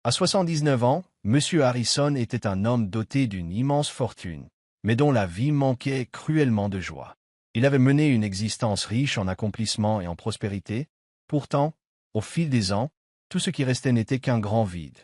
À 79 ans, M. Harrison était un homme doté d'une immense fortune, mais dont la vie manquait cruellement de joie. Il avait mené une existence riche en accomplissements et en prospérité. Pourtant, au fil des ans, tout ce qui restait n'était qu'un grand vide.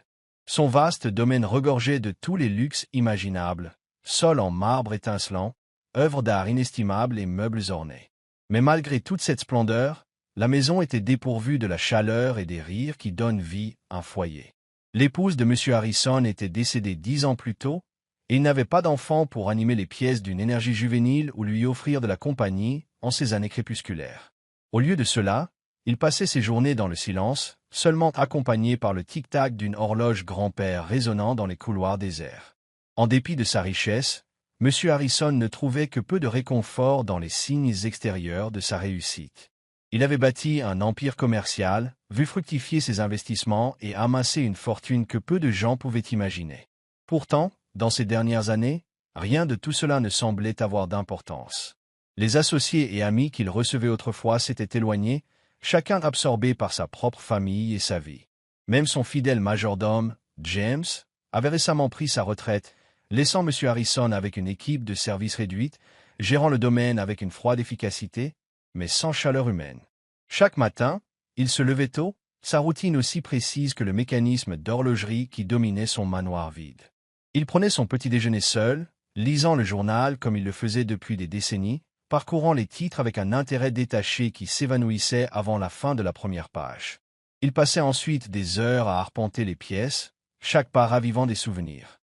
Son vaste domaine regorgeait de tous les luxes imaginables, sol en marbre étincelant, œuvres d'art inestimables et meubles ornés. Mais malgré toute cette splendeur, la maison était dépourvue de la chaleur et des rires qui donnent vie à un foyer. L'épouse de M. Harrison était décédée 10 ans plus tôt, et il n'avait pas d'enfant pour animer les pièces d'une énergie juvénile ou lui offrir de la compagnie en ces années crépusculaires. Au lieu de cela, il passait ses journées dans le silence, seulement accompagné par le tic-tac d'une horloge grand-père résonnant dans les couloirs déserts. En dépit de sa richesse, M. Harrison ne trouvait que peu de réconfort dans les signes extérieurs de sa réussite. Il avait bâti un empire commercial, vu fructifier ses investissements et amassé une fortune que peu de gens pouvaient imaginer. Pourtant, dans ces dernières années, rien de tout cela ne semblait avoir d'importance. Les associés et amis qu'il recevait autrefois s'étaient éloignés, chacun absorbé par sa propre famille et sa vie. Même son fidèle majordome, James, avait récemment pris sa retraite, laissant M. Harrison avec une équipe de service réduite, gérant le domaine avec une froide efficacité, mais sans chaleur humaine. Chaque matin, il se levait tôt, sa routine aussi précise que le mécanisme d'horlogerie qui dominait son manoir vide. Il prenait son petit déjeuner seul, lisant le journal comme il le faisait depuis des décennies, parcourant les titres avec un intérêt détaché qui s'évanouissait avant la fin de la première page. Il passait ensuite des heures à arpenter les pièces, chaque pas ravivant des souvenirs.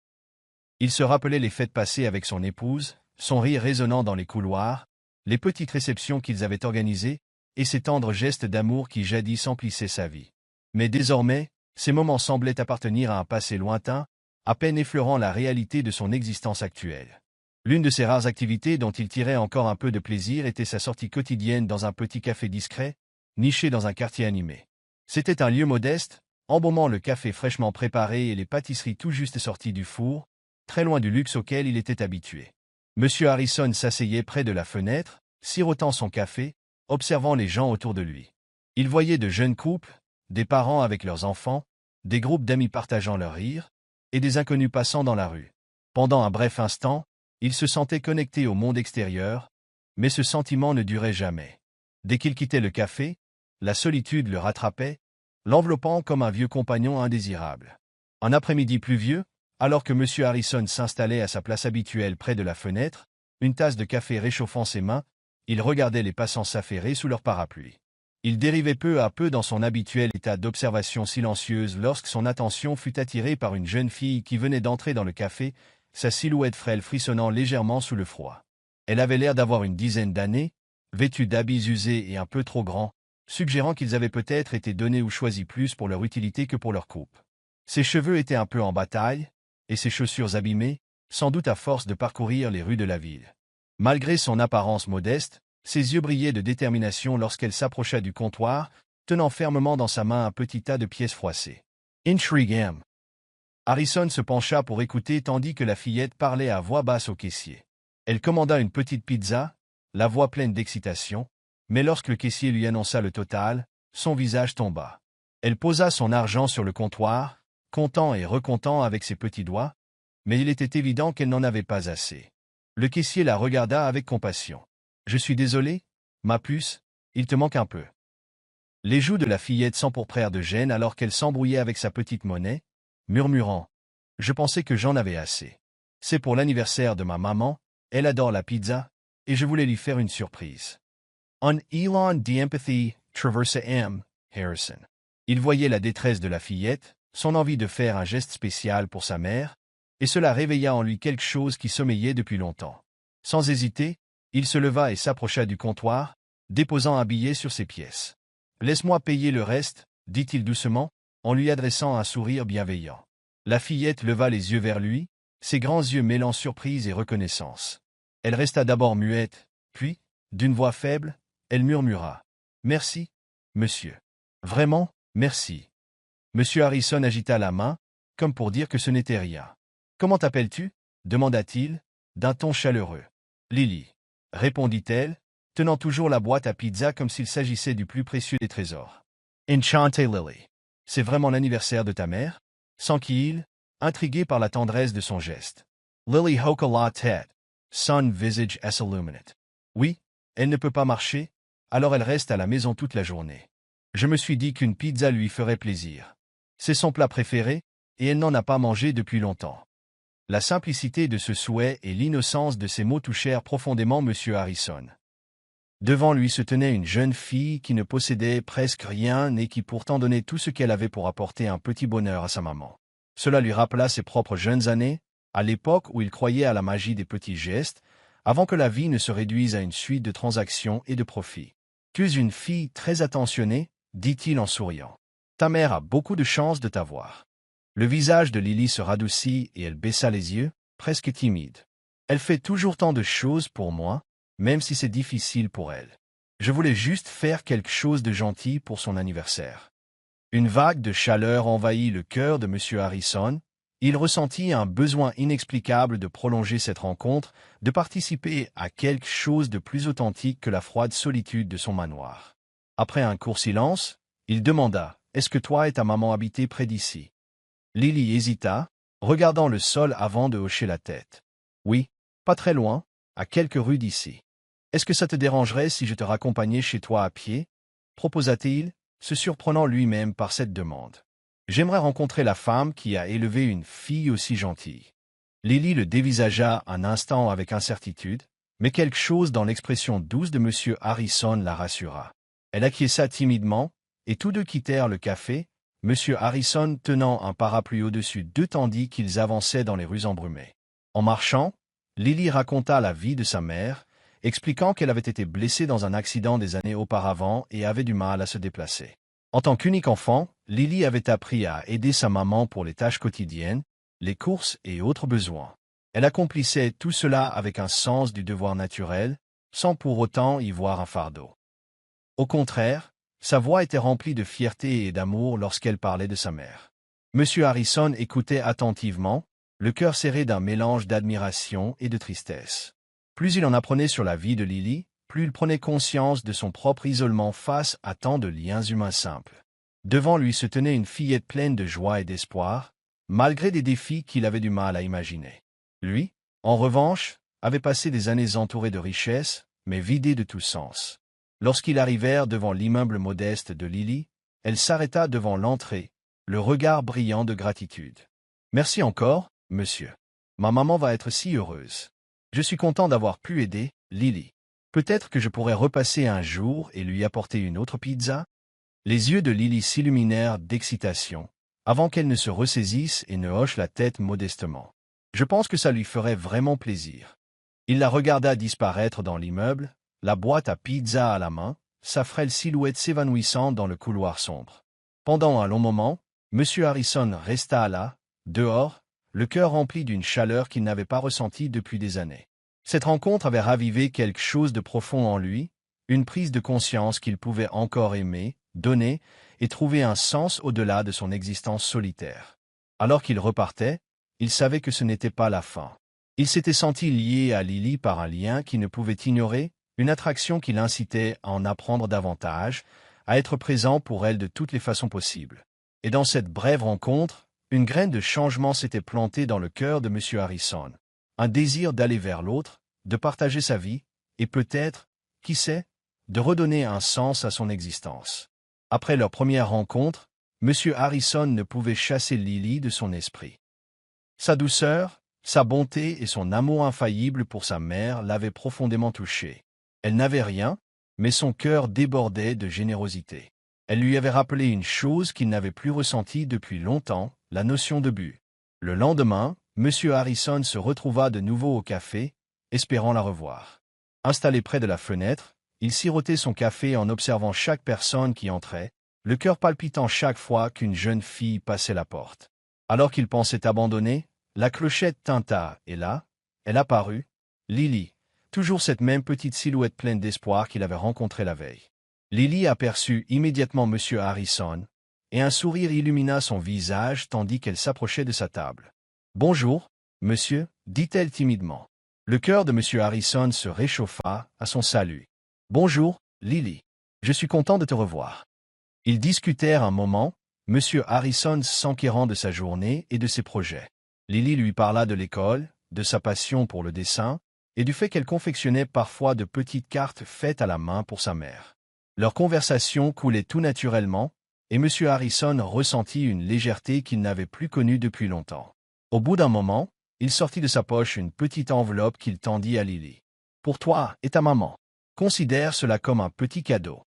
Il se rappelait les fêtes passées avec son épouse, son rire résonnant dans les couloirs, les petites réceptions qu'ils avaient organisées, et ces tendres gestes d'amour qui jadis emplissaient sa vie. Mais désormais, ces moments semblaient appartenir à un passé lointain, à peine effleurant la réalité de son existence actuelle. L'une de ses rares activités dont il tirait encore un peu de plaisir était sa sortie quotidienne dans un petit café discret, niché dans un quartier animé. C'était un lieu modeste, embaumant le café fraîchement préparé et les pâtisseries tout juste sorties du four, très loin du luxe auquel il était habitué. M. Harrison s'asseyait près de la fenêtre, sirotant son café, observant les gens autour de lui. Il voyait de jeunes couples, des parents avec leurs enfants, des groupes d'amis partageant leurs rires, et des inconnus passant dans la rue. Pendant un bref instant, il se sentait connecté au monde extérieur, mais ce sentiment ne durait jamais. Dès qu'il quittait le café, la solitude le rattrapait, l'enveloppant comme un vieux compagnon indésirable. Un après-midi pluvieux, alors que M. Harrison s'installait à sa place habituelle près de la fenêtre, une tasse de café réchauffant ses mains, il regardait les passants s'affairer sous leur parapluie. Il dérivait peu à peu dans son habituel état d'observation silencieuse lorsque son attention fut attirée par une jeune fille qui venait d'entrer dans le café, sa silhouette frêle frissonnant légèrement sous le froid. Elle avait l'air d'avoir une dizaine d'années, vêtue d'habits usés et un peu trop grands, suggérant qu'ils avaient peut-être été donnés ou choisis plus pour leur utilité que pour leur coupe. Ses cheveux étaient un peu en bataille, et ses chaussures abîmées, sans doute à force de parcourir les rues de la ville. Malgré son apparence modeste, ses yeux brillaient de détermination lorsqu'elle s'approcha du comptoir, tenant fermement dans sa main un petit tas de pièces froissées. Intriguant. Harrison se pencha pour écouter tandis que la fillette parlait à voix basse au caissier. Elle commanda une petite pizza, la voix pleine d'excitation, mais lorsque le caissier lui annonça le total, son visage tomba. Elle posa son argent sur le comptoir, comptant et recontant avec ses petits doigts, mais il était évident qu'elle n'en avait pas assez. Le caissier la regarda avec compassion. « Je suis désolé, ma puce, il te manque un peu. » Les joues de la fillette s'empourprèrent de gêne alors qu'elle s'embrouillait avec sa petite monnaie, murmurant « Je pensais que j'en avais assez. C'est pour l'anniversaire de ma maman, elle adore la pizza, et je voulais lui faire une surprise. » Un élan d'empathie traversa M. Harrison. Il voyait la détresse de la fillette, son envie de faire un geste spécial pour sa mère, et cela réveilla en lui quelque chose qui sommeillait depuis longtemps. Sans hésiter, il se leva et s'approcha du comptoir, déposant un billet sur ses pièces. « Laisse-moi payer le reste, » dit-il doucement, en lui adressant un sourire bienveillant. La fillette leva les yeux vers lui, ses grands yeux mêlant surprise et reconnaissance. Elle resta d'abord muette, puis, d'une voix faible, elle murmura « Merci, monsieur. Vraiment, merci. » Monsieur Harrison agita la main, comme pour dire que ce n'était rien. « Comment t'appelles-tu » demanda-t-il, d'un ton chaleureux. « Lily » répondit-elle, tenant toujours la boîte à pizza comme s'il s'agissait du plus précieux des trésors. « Enchantée Lily. C'est vraiment l'anniversaire de ta mère » s'enquille, intrigué par la tendresse de son geste. Lily hocha la tête. Son visage s'illumine. Oui, elle ne peut pas marcher, alors elle reste à la maison toute la journée. Je me suis dit qu'une pizza lui ferait plaisir. C'est son plat préféré, et elle n'en a pas mangé depuis longtemps. La simplicité de ce souhait et l'innocence de ces mots touchèrent profondément M. Harrison. Devant lui se tenait une jeune fille qui ne possédait presque rien et qui pourtant donnait tout ce qu'elle avait pour apporter un petit bonheur à sa maman. Cela lui rappela ses propres jeunes années, à l'époque où il croyait à la magie des petits gestes, avant que la vie ne se réduise à une suite de transactions et de profits. « Tu es une fille très attentionnée, dit-il en souriant. Ta mère a beaucoup de chance de t'avoir. Le visage de Lily se radoucit et elle baissa les yeux, presque timide. Elle fait toujours tant de choses pour moi, même si c'est difficile pour elle. Je voulais juste faire quelque chose de gentil pour son anniversaire. Une vague de chaleur envahit le cœur de M. Harrison. Il ressentit un besoin inexplicable de prolonger cette rencontre, de participer à quelque chose de plus authentique que la froide solitude de son manoir. Après un court silence, il demanda « Est-ce que toi et ta maman habitez près d'ici ?» Lily hésita, regardant le sol avant de hocher la tête. « Oui, pas très loin, à quelques rues d'ici. Est-ce que ça te dérangerait si je te raccompagnais chez toi à pied ?» proposa-t-il, se surprenant lui-même par cette demande. « J'aimerais rencontrer la femme qui a élevé une fille aussi gentille. » Lily le dévisagea un instant avec incertitude, mais quelque chose dans l'expression douce de M. Harrison la rassura. Elle acquiesça timidement, et tous deux quittèrent le café, M. Harrison tenant un parapluie au-dessus d'eux tandis qu'ils avançaient dans les rues embrumées. En marchant, Lily raconta la vie de sa mère, expliquant qu'elle avait été blessée dans un accident des années auparavant et avait du mal à se déplacer. En tant qu'unique enfant, Lily avait appris à aider sa maman pour les tâches quotidiennes, les courses et autres besoins. Elle accomplissait tout cela avec un sens du devoir naturel, sans pour autant y voir un fardeau. Au contraire, sa voix était remplie de fierté et d'amour lorsqu'elle parlait de sa mère. M. Harrison écoutait attentivement, le cœur serré d'un mélange d'admiration et de tristesse. Plus il en apprenait sur la vie de Lily, plus il prenait conscience de son propre isolement face à tant de liens humains simples. Devant lui se tenait une fillette pleine de joie et d'espoir, malgré des défis qu'il avait du mal à imaginer. Lui, en revanche, avait passé des années entouré de richesses, mais vidé de tout sens. Lorsqu'ils arrivèrent devant l'immeuble modeste de Lily, elle s'arrêta devant l'entrée, le regard brillant de gratitude. « Merci encore, monsieur. Ma maman va être si heureuse. Je suis content d'avoir pu aider Lily. Peut-être que je pourrais repasser un jour et lui apporter une autre pizza ?» Les yeux de Lily s'illuminèrent d'excitation, avant qu'elle ne se ressaisisse et ne hoche la tête modestement. « Je pense que ça lui ferait vraiment plaisir. » Il la regarda disparaître dans l'immeuble, la boîte à pizza à la main, sa frêle silhouette s'évanouissant dans le couloir sombre. Pendant un long moment, M. Harrison resta là, dehors, le cœur rempli d'une chaleur qu'il n'avait pas ressentie depuis des années. Cette rencontre avait ravivé quelque chose de profond en lui, une prise de conscience qu'il pouvait encore aimer, donner et trouver un sens au-delà de son existence solitaire. Alors qu'il repartait, il savait que ce n'était pas la fin. Il s'était senti lié à Lily par un lien qu'il ne pouvait ignorer, une attraction qui l'incitait à en apprendre davantage, à être présent pour elle de toutes les façons possibles. Et dans cette brève rencontre, une graine de changement s'était plantée dans le cœur de M. Harrison. Un désir d'aller vers l'autre, de partager sa vie, et peut-être, qui sait, de redonner un sens à son existence. Après leur première rencontre, M. Harrison ne pouvait chasser Lily de son esprit. Sa douceur, sa bonté et son amour infaillible pour sa mère l'avaient profondément touché. Elle n'avait rien, mais son cœur débordait de générosité. Elle lui avait rappelé une chose qu'il n'avait plus ressentie depuis longtemps, la notion de but. Le lendemain, M. Harrison se retrouva de nouveau au café, espérant la revoir. Installé près de la fenêtre, il sirotait son café en observant chaque personne qui entrait, le cœur palpitant chaque fois qu'une jeune fille passait la porte. Alors qu'il pensait abandonner, la clochette tinta, et là, elle apparut, Lily, toujours cette même petite silhouette pleine d'espoir qu'il avait rencontrée la veille. Lily aperçut immédiatement M. Harrison, et un sourire illumina son visage tandis qu'elle s'approchait de sa table. « Bonjour, monsieur, dit-elle timidement. Le cœur de M. Harrison se réchauffa à son salut. « Bonjour, Lily. Je suis content de te revoir. » Ils discutèrent un moment, Monsieur Harrison s'enquérant de sa journée et de ses projets. Lily lui parla de l'école, de sa passion pour le dessin, et du fait qu'elle confectionnait parfois de petites cartes faites à la main pour sa mère. Leur conversation coulait tout naturellement, et M. Harrison ressentit une légèreté qu'il n'avait plus connue depuis longtemps. Au bout d'un moment, il sortit de sa poche une petite enveloppe qu'il tendit à Lily. « Pour toi et ta maman. Considère cela comme un petit cadeau. »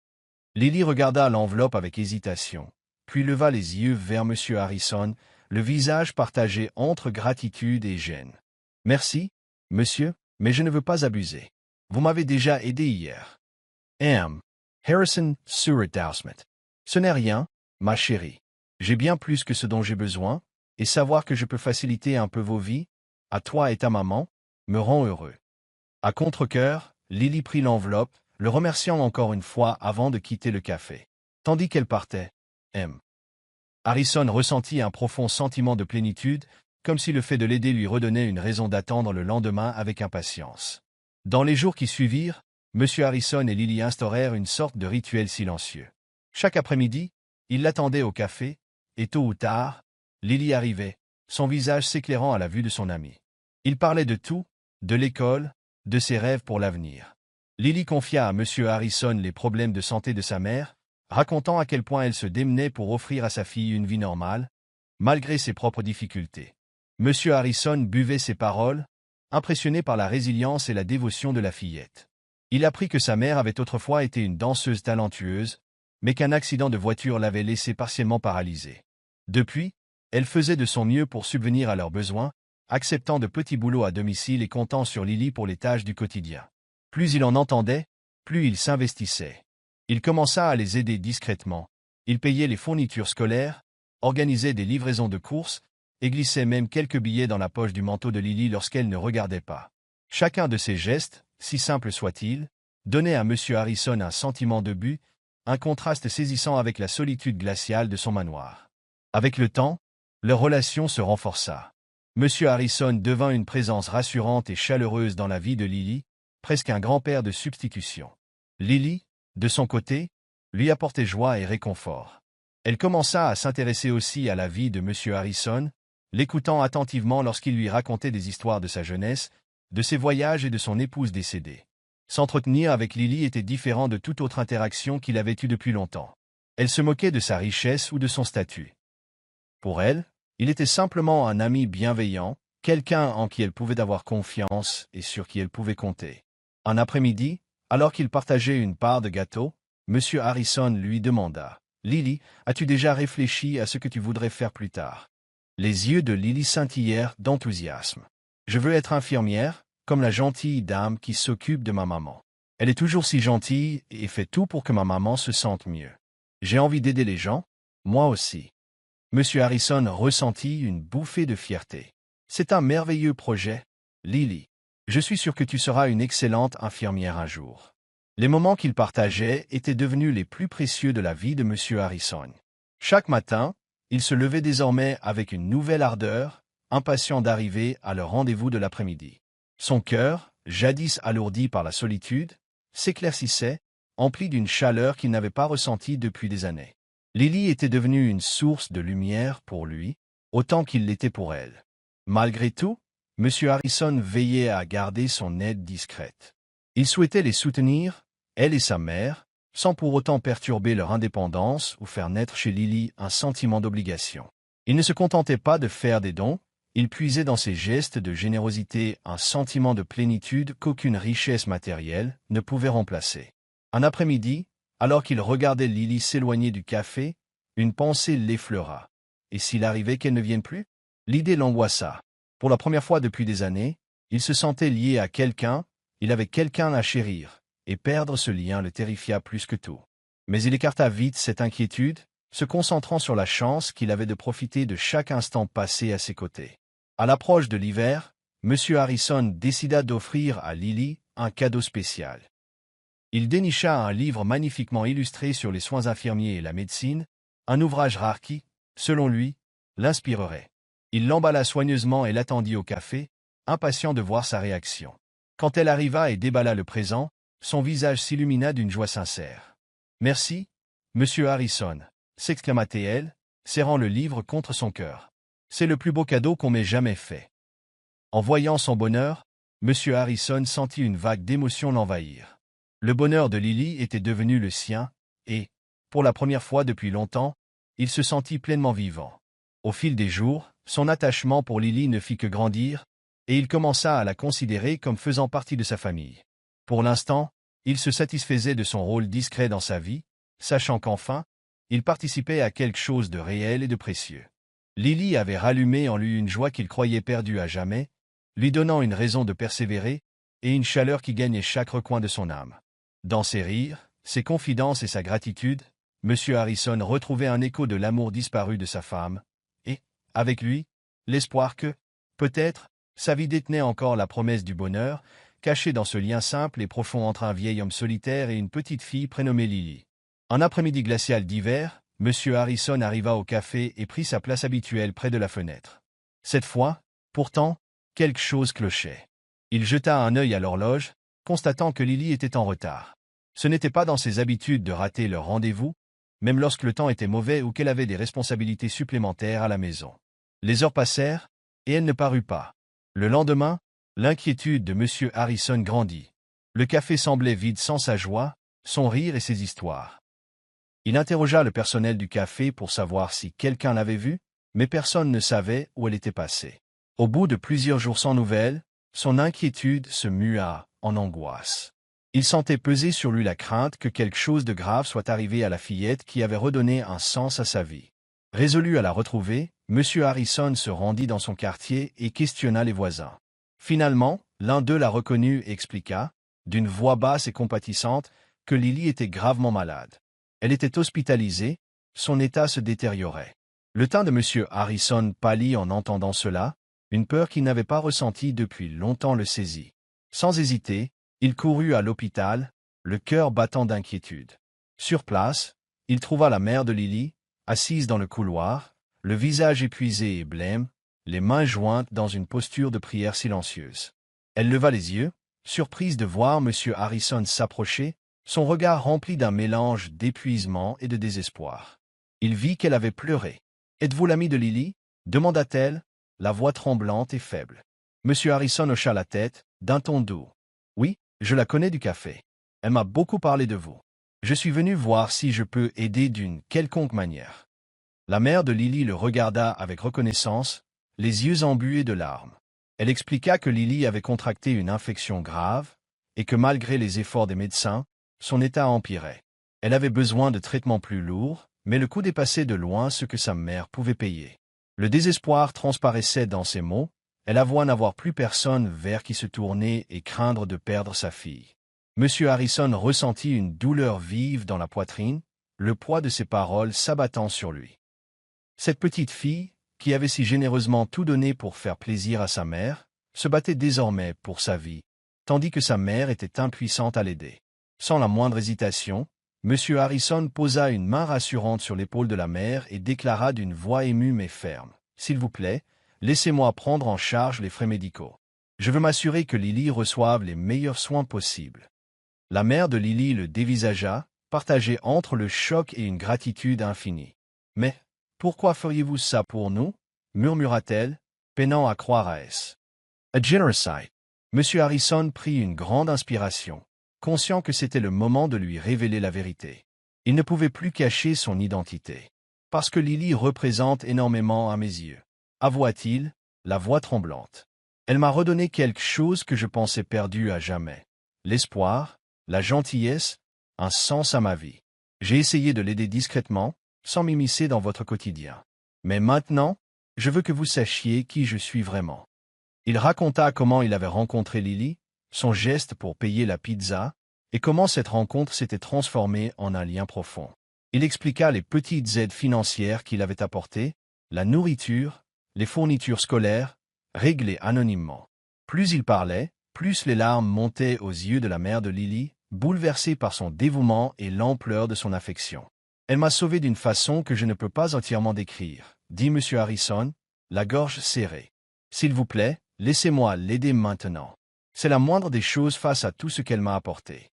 Lily regarda l'enveloppe avec hésitation, puis leva les yeux vers M. Harrison, le visage partagé entre gratitude et gêne. « Merci, monsieur, mais je ne veux pas abuser. Vous m'avez déjà aidé hier. » M. Harrison sourit doucement. « Ce n'est rien, ma chérie. J'ai bien plus que ce dont j'ai besoin, et savoir que je peux faciliter un peu vos vies, à toi et ta maman, me rend heureux. » À contre-cœur, Lily prit l'enveloppe, le remerciant encore une fois avant de quitter le café. Tandis qu'elle partait, M. Harrison ressentit un profond sentiment de plénitude, comme si le fait de l'aider lui redonnait une raison d'attendre le lendemain avec impatience. Dans les jours qui suivirent, M. Harrison et Lily instaurèrent une sorte de rituel silencieux. Chaque après-midi, ils l'attendaient au café, et tôt ou tard, Lily arrivait, son visage s'éclairant à la vue de son ami. Ils parlaient de tout, de l'école, de ses rêves pour l'avenir. Lily confia à M. Harrison les problèmes de santé de sa mère, racontant à quel point elle se démenait pour offrir à sa fille une vie normale, malgré ses propres difficultés. M. Harrison buvait ses paroles, impressionné par la résilience et la dévotion de la fillette. Il apprit que sa mère avait autrefois été une danseuse talentueuse, mais qu'un accident de voiture l'avait laissée partiellement paralysée. Depuis, elle faisait de son mieux pour subvenir à leurs besoins, acceptant de petits boulots à domicile et comptant sur Lily pour les tâches du quotidien. Plus il en entendait, plus il s'investissait. Il commença à les aider discrètement. Il payait les fournitures scolaires, organisait des livraisons de courses, et glissait même quelques billets dans la poche du manteau de Lily lorsqu'elle ne regardait pas. Chacun de ces gestes, si simple soit-il, donnait à M. Harrison un sentiment de but, un contraste saisissant avec la solitude glaciale de son manoir. Avec le temps, leur relation se renforça. M. Harrison devint une présence rassurante et chaleureuse dans la vie de Lily, presque un grand-père de substitution. Lily, de son côté, lui apportait joie et réconfort. Elle commença à s'intéresser aussi à la vie de M. Harrison, l'écoutant attentivement lorsqu'il lui racontait des histoires de sa jeunesse, de ses voyages et de son épouse décédée. S'entretenir avec Lily était différent de toute autre interaction qu'il avait eue depuis longtemps. Elle se moquait de sa richesse ou de son statut. Pour elle, il était simplement un ami bienveillant, quelqu'un en qui elle pouvait avoir confiance et sur qui elle pouvait compter. Un après-midi, alors qu'ils partageaient une part de gâteau, M. Harrison lui demanda « Lily, as-tu déjà réfléchi à ce que tu voudrais faire plus tard ?» Les yeux de Lily scintillèrent d'enthousiasme. « Je veux être infirmière, comme la gentille dame qui s'occupe de ma maman. Elle est toujours si gentille et fait tout pour que ma maman se sente mieux. J'ai envie d'aider les gens, moi aussi. » M. Harrison ressentit une bouffée de fierté. « C'est un merveilleux projet, Lily. Je suis sûr que tu seras une excellente infirmière un jour. » Les moments qu'ils partageaient étaient devenus les plus précieux de la vie de M. Harrison. Chaque matin, il se levait désormais avec une nouvelle ardeur, impatient d'arriver à leur rendez-vous de l'après-midi. Son cœur, jadis alourdi par la solitude, s'éclaircissait, empli d'une chaleur qu'il n'avait pas ressentie depuis des années. Lily était devenue une source de lumière pour lui, autant qu'il l'était pour elle. Malgré tout, M. Harrison veillait à garder son aide discrète. Il souhaitait les soutenir, elle et sa mère, sans pour autant perturber leur indépendance ou faire naître chez Lily un sentiment d'obligation. Il ne se contentait pas de faire des dons, il puisait dans ses gestes de générosité un sentiment de plénitude qu'aucune richesse matérielle ne pouvait remplacer. Un après-midi, alors qu'il regardait Lily s'éloigner du café, une pensée l'effleura. Et s'il arrivait qu'elle ne vienne plus? L'idée l'angoissa. Pour la première fois depuis des années, il se sentait lié à quelqu'un, il avait quelqu'un à chérir, et perdre ce lien le terrifia plus que tout. Mais il écarta vite cette inquiétude, se concentrant sur la chance qu'il avait de profiter de chaque instant passé à ses côtés. À l'approche de l'hiver, M. Harrison décida d'offrir à Lily un cadeau spécial. Il dénicha un livre magnifiquement illustré sur les soins infirmiers et la médecine, un ouvrage rare qui, selon lui, l'inspirerait. Il l'emballa soigneusement et l'attendit au café, impatient de voir sa réaction. Quand elle arriva et déballa le présent, son visage s'illumina d'une joie sincère. « Merci, Monsieur Harrison » s'exclama-t-elle, serrant le livre contre son cœur. C'est le plus beau cadeau qu'on m'ait jamais fait. En voyant son bonheur, M. Harrison sentit une vague d'émotion l'envahir. Le bonheur de Lily était devenu le sien, et, pour la première fois depuis longtemps, il se sentit pleinement vivant. Au fil des jours, son attachement pour Lily ne fit que grandir, et il commença à la considérer comme faisant partie de sa famille. Pour l'instant, il se satisfaisait de son rôle discret dans sa vie, sachant qu'enfin, il participait à quelque chose de réel et de précieux. Lily avait rallumé en lui une joie qu'il croyait perdue à jamais, lui donnant une raison de persévérer et une chaleur qui gagnait chaque recoin de son âme. Dans ses rires, ses confidences et sa gratitude, M. Harrison retrouvait un écho de l'amour disparu de sa femme, et, avec lui, l'espoir que, peut-être, sa vie détenait encore la promesse du bonheur, cachée dans ce lien simple et profond entre un vieil homme solitaire et une petite fille prénommée Lily. Un après-midi glacial d'hiver, M. Harrison arriva au café et prit sa place habituelle près de la fenêtre. Cette fois, pourtant, quelque chose clochait. Il jeta un œil à l'horloge, constatant que Lily était en retard. Ce n'était pas dans ses habitudes de rater leur rendez-vous, même lorsque le temps était mauvais ou qu'elle avait des responsabilités supplémentaires à la maison. Les heures passèrent, et elle ne parut pas. Le lendemain, l'inquiétude de M. Harrison grandit. Le café semblait vide sans sa joie, son rire et ses histoires. Il interrogea le personnel du café pour savoir si quelqu'un l'avait vue, mais personne ne savait où elle était passée. Au bout de plusieurs jours sans nouvelles, son inquiétude se mua en angoisse. Il sentait peser sur lui la crainte que quelque chose de grave soit arrivé à la fillette qui avait redonné un sens à sa vie. Résolu à la retrouver, M. Harrison se rendit dans son quartier et questionna les voisins. Finalement, l'un d'eux la reconnut et expliqua, d'une voix basse et compatissante, que Lily était gravement malade. Elle était hospitalisée, son état se détériorait. Le teint de M. Harrison pâlit en entendant cela, une peur qu'il n'avait pas ressentie depuis longtemps le saisit. Sans hésiter, il courut à l'hôpital, le cœur battant d'inquiétude. Sur place, il trouva la mère de Lily, assise dans le couloir, le visage épuisé et blême, les mains jointes dans une posture de prière silencieuse. Elle leva les yeux, surprise de voir M. Harrison s'approcher, son regard rempli d'un mélange d'épuisement et de désespoir. Il vit qu'elle avait pleuré. « Êtes-vous l'ami de Lily » demanda-t-elle, la voix tremblante et faible. M. Harrison hocha la tête, d'un ton doux. « Oui, je la connais du café. Elle m'a beaucoup parlé de vous. Je suis venu voir si je peux aider d'une quelconque manière. » La mère de Lily le regarda avec reconnaissance, les yeux embués de larmes. Elle expliqua que Lily avait contracté une infection grave et que malgré les efforts des médecins, son état empirait. Elle avait besoin de traitements plus lourds, mais le coût dépassait de loin ce que sa mère pouvait payer. Le désespoir transparaissait dans ses mots, elle avoua n'avoir plus personne vers qui se tourner et craindre de perdre sa fille. M. Harrison ressentit une douleur vive dans la poitrine, le poids de ses paroles s'abattant sur lui. Cette petite fille, qui avait si généreusement tout donné pour faire plaisir à sa mère, se battait désormais pour sa vie, tandis que sa mère était impuissante à l'aider. Sans la moindre hésitation, M. Harrison posa une main rassurante sur l'épaule de la mère et déclara d'une voix émue mais ferme, « S'il vous plaît, laissez-moi prendre en charge les frais médicaux. Je veux m'assurer que Lily reçoive les meilleurs soins possibles. » La mère de Lily le dévisagea, partagée entre le choc et une gratitude infinie. « Mais, pourquoi feriez-vous ça pour nous » murmura-t-elle, peinant à croire à ce. « A generous sight. » M. Harrison prit une grande inspiration, conscient que c'était le moment de lui révéler la vérité. Il ne pouvait plus cacher son identité. « Parce que Lily représente énormément à mes yeux, » avoua-t-il, la voix tremblante. « Elle m'a redonné quelque chose que je pensais perdu à jamais. L'espoir, la gentillesse, un sens à ma vie. J'ai essayé de l'aider discrètement, sans m'immiscer dans votre quotidien. Mais maintenant, je veux que vous sachiez qui je suis vraiment. » Il raconta comment il avait rencontré Lily, son geste pour payer la pizza, et comment cette rencontre s'était transformée en un lien profond. Il expliqua les petites aides financières qu'il avait apportées, la nourriture, les fournitures scolaires, réglées anonymement. Plus il parlait, plus les larmes montaient aux yeux de la mère de Lily, bouleversée par son dévouement et l'ampleur de son affection. « Elle m'a sauvé d'une façon que je ne peux pas entièrement décrire, » dit M. Harrison, la gorge serrée. « S'il vous plaît, laissez-moi l'aider maintenant. C'est la moindre des choses face à tout ce qu'elle m'a apporté. »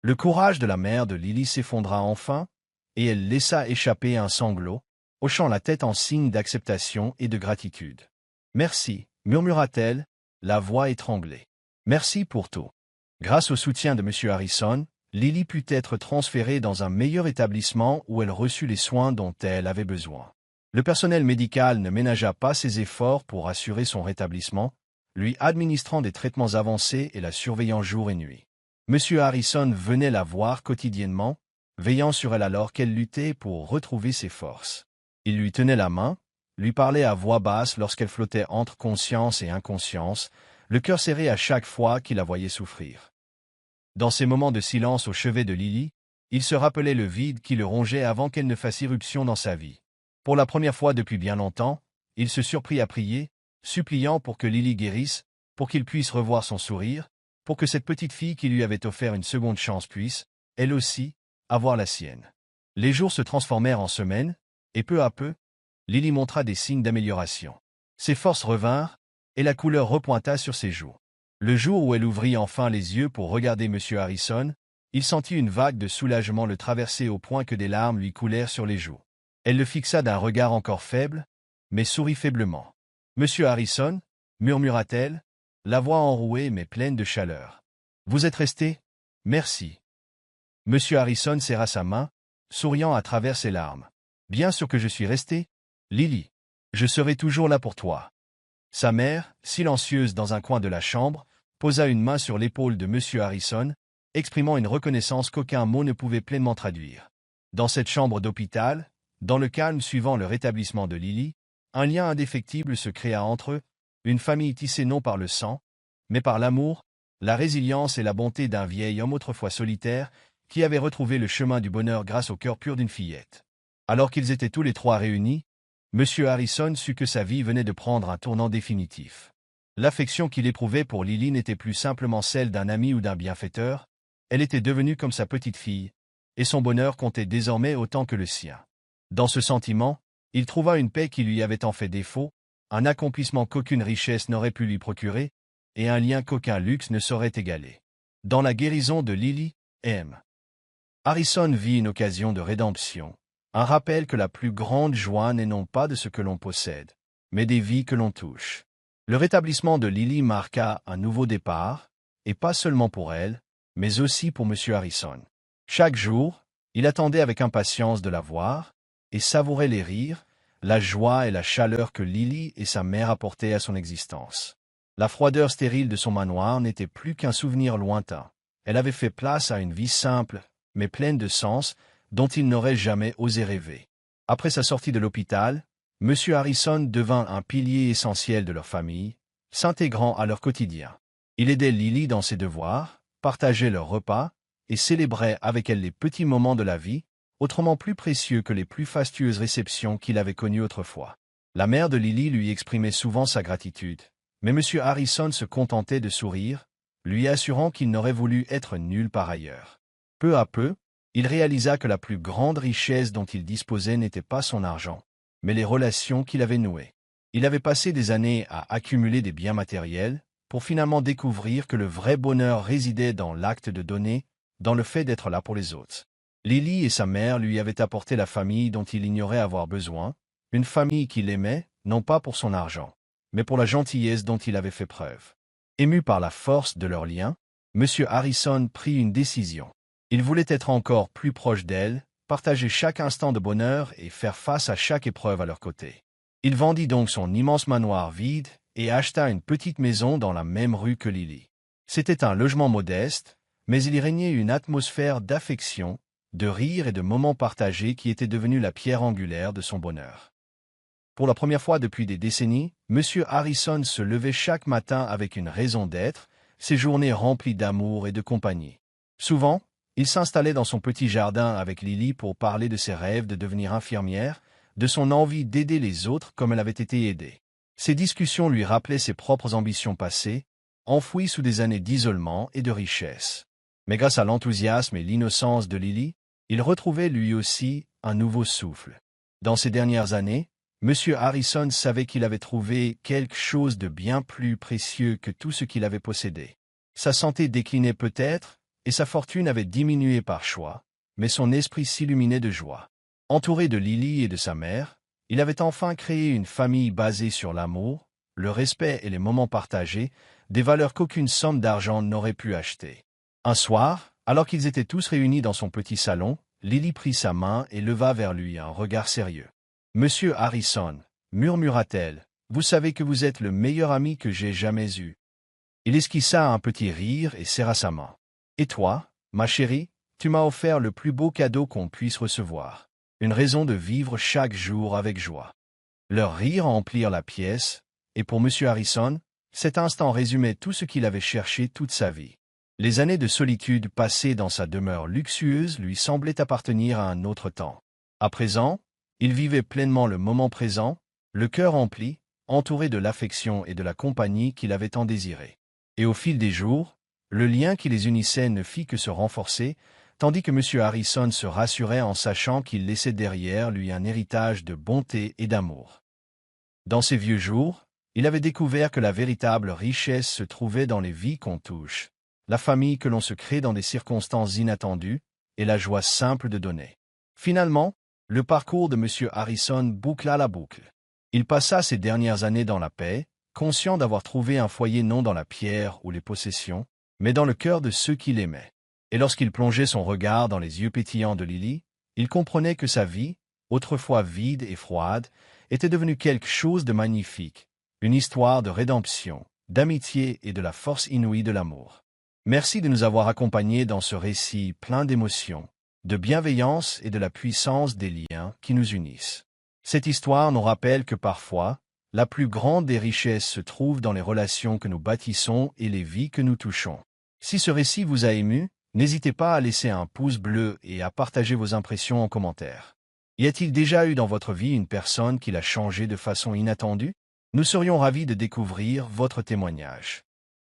Le courage de la mère de Lily s'effondra enfin, et elle laissa échapper un sanglot, hochant la tête en signe d'acceptation et de gratitude. « Merci, murmura-t-elle, la voix étranglée. « Merci pour tout. » Grâce au soutien de M. Harrison, Lily put être transférée dans un meilleur établissement où elle reçut les soins dont elle avait besoin. Le personnel médical ne ménagea pas ses efforts pour assurer son rétablissement, lui administrant des traitements avancés et la surveillant jour et nuit. M. Harrison venait la voir quotidiennement, veillant sur elle alors qu'elle luttait pour retrouver ses forces. Il lui tenait la main, lui parlait à voix basse lorsqu'elle flottait entre conscience et inconscience, le cœur serré à chaque fois qu'il la voyait souffrir. Dans ces moments de silence au chevet de Lily, il se rappelait le vide qui le rongeait avant qu'elle ne fasse irruption dans sa vie. Pour la première fois depuis bien longtemps, il se surprit à prier, suppliant pour que Lily guérisse, pour qu'il puisse revoir son sourire, pour que cette petite fille qui lui avait offert une seconde chance puisse, elle aussi, avoir la sienne. Les jours se transformèrent en semaines, et peu à peu, Lily montra des signes d'amélioration. Ses forces revinrent, et la couleur repointa sur ses joues. Le jour où elle ouvrit enfin les yeux pour regarder M. Harrison, il sentit une vague de soulagement le traverser au point que des larmes lui coulèrent sur les joues. Elle le fixa d'un regard encore faible, mais sourit faiblement. « Monsieur Harrison » murmura-t-elle, la voix enrouée mais pleine de chaleur. « Vous êtes resté ? Merci. » M. Harrison serra sa main, souriant à travers ses larmes. « Bien sûr que je suis resté, Lily. Je serai toujours là pour toi. » Sa mère, silencieuse dans un coin de la chambre, posa une main sur l'épaule de M. Harrison, exprimant une reconnaissance qu'aucun mot ne pouvait pleinement traduire. Dans cette chambre d'hôpital, dans le calme suivant le rétablissement de Lily, un lien indéfectible se créa entre eux, une famille tissée non par le sang, mais par l'amour, la résilience et la bonté d'un vieil homme autrefois solitaire, qui avait retrouvé le chemin du bonheur grâce au cœur pur d'une fillette. Alors qu'ils étaient tous les trois réunis, M. Harrison sut que sa vie venait de prendre un tournant définitif. L'affection qu'il éprouvait pour Lily n'était plus simplement celle d'un ami ou d'un bienfaiteur, elle était devenue comme sa petite fille, et son bonheur comptait désormais autant que le sien. Dans ce sentiment, il trouva une paix qui lui avait tant fait défaut, un accomplissement qu'aucune richesse n'aurait pu lui procurer, et un lien qu'aucun luxe ne saurait égaler. Dans la guérison de Lily, M. Harrison vit une occasion de rédemption. Un rappel que la plus grande joie n'est non pas de ce que l'on possède, mais des vies que l'on touche. Le rétablissement de Lily marqua un nouveau départ, et pas seulement pour elle, mais aussi pour M. Harrison. Chaque jour, il attendait avec impatience de la voir, et savourait les rires, la joie et la chaleur que Lily et sa mère apportaient à son existence. La froideur stérile de son manoir n'était plus qu'un souvenir lointain. Elle avait fait place à une vie simple, mais pleine de sens, dont il n'aurait jamais osé rêver. Après sa sortie de l'hôpital, M. Harrison devint un pilier essentiel de leur famille, s'intégrant à leur quotidien. Il aidait Lily dans ses devoirs, partageait leurs repas, et célébrait avec elle les petits moments de la vie, autrement plus précieux que les plus fastueuses réceptions qu'il avait connues autrefois. La mère de Lily lui exprimait souvent sa gratitude, mais M. Harrison se contentait de sourire, lui assurant qu'il n'aurait voulu être nulle part ailleurs. Peu à peu, il réalisa que la plus grande richesse dont il disposait n'était pas son argent, mais les relations qu'il avait nouées. Il avait passé des années à accumuler des biens matériels, pour finalement découvrir que le vrai bonheur résidait dans l'acte de donner, dans le fait d'être là pour les autres. Lily et sa mère lui avaient apporté la famille dont il ignorait avoir besoin, une famille qu'il aimait, non pas pour son argent, mais pour la gentillesse dont il avait fait preuve. Ému par la force de leur lien, M. Harrison prit une décision. Il voulait être encore plus proche d'elle, partager chaque instant de bonheur et faire face à chaque épreuve à leur côté. Il vendit donc son immense manoir vide et acheta une petite maison dans la même rue que Lily. C'était un logement modeste, mais il y régnait une atmosphère d'affection, de rire et de moments partagés qui était devenue la pierre angulaire de son bonheur. Pour la première fois depuis des décennies, M. Harrison se levait chaque matin avec une raison d'être, ses journées remplies d'amour et de compagnie. Souvent, il s'installait dans son petit jardin avec Lily pour parler de ses rêves de devenir infirmière, de son envie d'aider les autres comme elle avait été aidée. Ces discussions lui rappelaient ses propres ambitions passées, enfouies sous des années d'isolement et de richesse. Mais grâce à l'enthousiasme et l'innocence de Lily, il retrouvait lui aussi un nouveau souffle. Dans ces dernières années, M. Harrison savait qu'il avait trouvé quelque chose de bien plus précieux que tout ce qu'il avait possédé. Sa santé déclinait peut-être, et sa fortune avait diminué par choix, mais son esprit s'illuminait de joie. Entouré de Lily et de sa mère, Il avait enfin créé une famille basée sur l'amour, le respect et les moments partagés, des valeurs qu'aucune somme d'argent n'aurait pu acheter. Un soir, alors qu'ils étaient tous réunis dans son petit salon, Lily prit sa main et leva vers lui un regard sérieux. « Monsieur Harrison, murmura-t-elle, vous savez que vous êtes le meilleur ami que j'ai jamais eu. » Il esquissa un petit rire et serra sa main. « Et toi, ma chérie, tu m'as offert le plus beau cadeau qu'on puisse recevoir. Une raison de vivre chaque jour avec joie. » Leurs rires emplirent la pièce, et pour M. Harrison, cet instant résumait tout ce qu'il avait cherché toute sa vie. Les années de solitude passées dans sa demeure luxueuse lui semblaient appartenir à un autre temps. À présent, il vivait pleinement le moment présent, le cœur rempli, entouré de l'affection et de la compagnie qu'il avait tant désiré. Et au fil des jours, le lien qui les unissait ne fit que se renforcer, tandis que M. Harrison se rassurait en sachant qu'il laissait derrière lui un héritage de bonté et d'amour. Dans ses vieux jours, il avait découvert que la véritable richesse se trouvait dans les vies qu'on touche, la famille que l'on se crée dans des circonstances inattendues, et la joie simple de donner. Finalement, le parcours de M. Harrison boucla la boucle. Il passa ses dernières années dans la paix, conscient d'avoir trouvé un foyer non dans la pierre ou les possessions, mais dans le cœur de ceux qu'il aimait. Et lorsqu'il plongeait son regard dans les yeux pétillants de Lily, il comprenait que sa vie, autrefois vide et froide, était devenue quelque chose de magnifique, une histoire de rédemption, d'amitié et de la force inouïe de l'amour. Merci de nous avoir accompagnés dans ce récit plein d'émotions, de bienveillance et de la puissance des liens qui nous unissent. Cette histoire nous rappelle que parfois, la plus grande des richesses se trouve dans les relations que nous bâtissons et les vies que nous touchons. Si ce récit vous a ému, n'hésitez pas à laisser un pouce bleu et à partager vos impressions en commentaire. Y a-t-il déjà eu dans votre vie une personne qui l'a changé de façon inattendue? Nous serions ravis de découvrir votre témoignage.